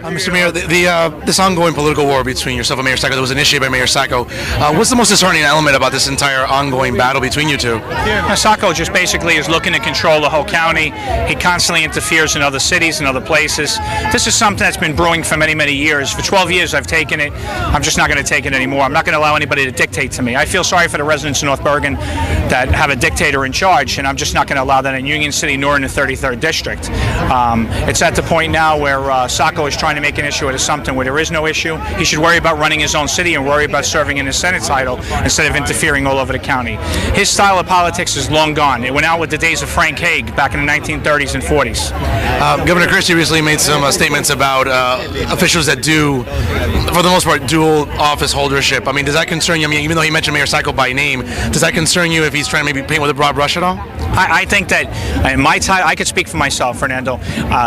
Mr. Mayor, this ongoing political war between yourself and Mayor Sacco that was initiated by Mayor Sacco, what's the most disheartening element about this entire ongoing battle between you two? Sacco just basically is looking to control the whole county. He constantly interferes in other cities and other places. This is something that's been brewing for many, many years. For 12 years I've taken it. I'm just not going to take it anymore. I'm not going to allow anybody to dictate to me. I feel sorry for the residents of North Bergen that have a dictator in charge, and I'm just not going to allow that in Union City nor in the 33rd District. It's at the point now where Sacco is trying to make an issue out of something where there is no issue. He should worry about running his own city and worry about serving in his Senate title instead of interfering all over the county. His style of politics is long gone. It went out with the days of Frank Hague back in the 1930s and 40s. Governor Christie recently made some statements about officials that do, for the most part, dual office holdership. I mean, does that concern you? I mean, even though he mentioned Mayor Sacco by name, does that concern you if he's trying to maybe paint with a broad brush at all? I think that in my time, I could speak for myself, Fernando.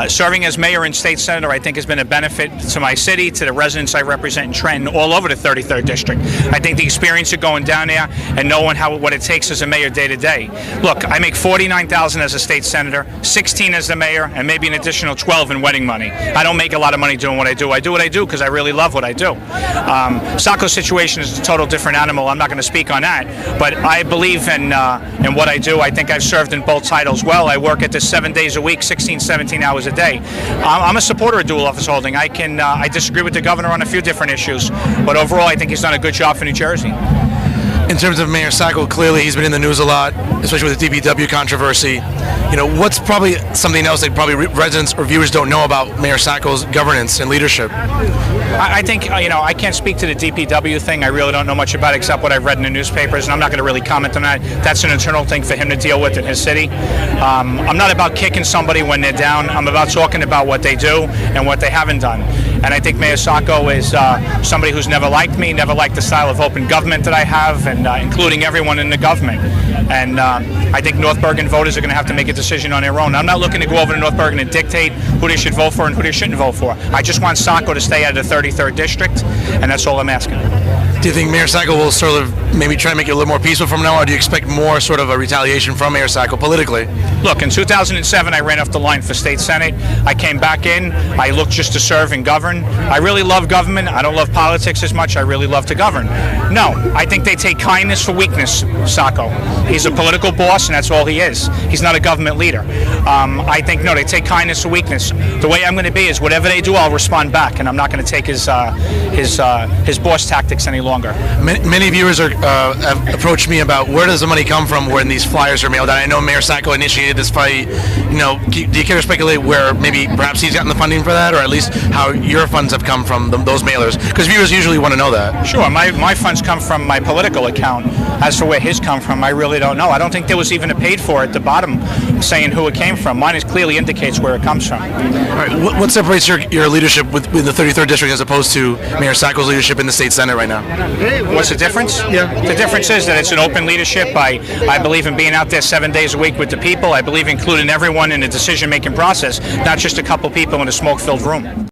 Serving as mayor and state senator, I think, has been a benefit to my city, to the residents I represent in Trenton, all over the 33rd District. I think the experience of going down there and knowing what it takes as a mayor day to day. Look, I make $49,000 as a state senator, 16 as the mayor, and maybe an additional 12 in wedding money. I don't make a lot of money doing what I do. I do what I do because I really love what I do. Sacco's situation is a total different animal. I'm not going to speak on that, but I believe in what I do. I think I've served in both titles well. I work at this 7 days a week, 16, 17 hours a day. I'm a supporter of dual office holding. I disagree with the governor on a few different issues, but overall I think he's done a good job for New Jersey. In terms of Mayor Sacco, clearly he's been in the news a lot, especially with the DPW controversy. You know, what's probably something else that probably residents or viewers don't know about Mayor Sacco's governance and leadership? I think, I can't speak to the DPW thing. I really don't know much about it except what I've read in the newspapers, and I'm not going to really comment on that. That's an internal thing for him to deal with in his city. I'm not about kicking somebody when they're down. I'm about talking about what they do and what they haven't done. And I think Mayor Sacco is somebody who's never liked me, never liked the style of open government that I have, and including everyone in the government. And I think North Bergen voters are going to have to make a decision on their own. I'm not looking to go over to North Bergen and dictate who they should vote for and who they shouldn't vote for. I just want Sacco to stay out of the 33rd District, and that's all I'm asking. Do you think Mayor Sacco will sort of maybe try to make it a little more peaceful from now on, or do you expect more sort of a retaliation from Mayor Sacco politically? Look, in 2007 I ran off the line for state senate. I came back in. I looked just to serve and govern. I really love government. I don't love politics as much. I really love to govern. No, I think they take kindness for weakness, Sacco. He's a political boss, and that's all he is. He's not a government leader. I think, no, they take kindness for weakness. The way I'm going to be is whatever they do, I'll respond back, and I'm not going to take his boss tactics any longer. Many viewers have approached me about where does the money come from when these flyers are mailed out. I know Mayor Sacco initiated this fight. You know, do you care to speculate where maybe perhaps he's gotten the funding for that, or at least how your funds have come from those mailers? Because viewers usually want to know that. Sure, my funds come from my political account. As for where his come from, I really don't know. I don't think there was even a paid for at the bottom saying who it came from. Mine clearly indicates where it comes from. All right, what separates your leadership in the 33rd District as opposed to Mayor Sacco's leadership in the state senate right now? What's the difference? Yeah. The difference is that it's an open leadership. I believe in being out there 7 days a week with the people. I believe including everyone in the decision-making process, not just a couple people in a smoke-filled room.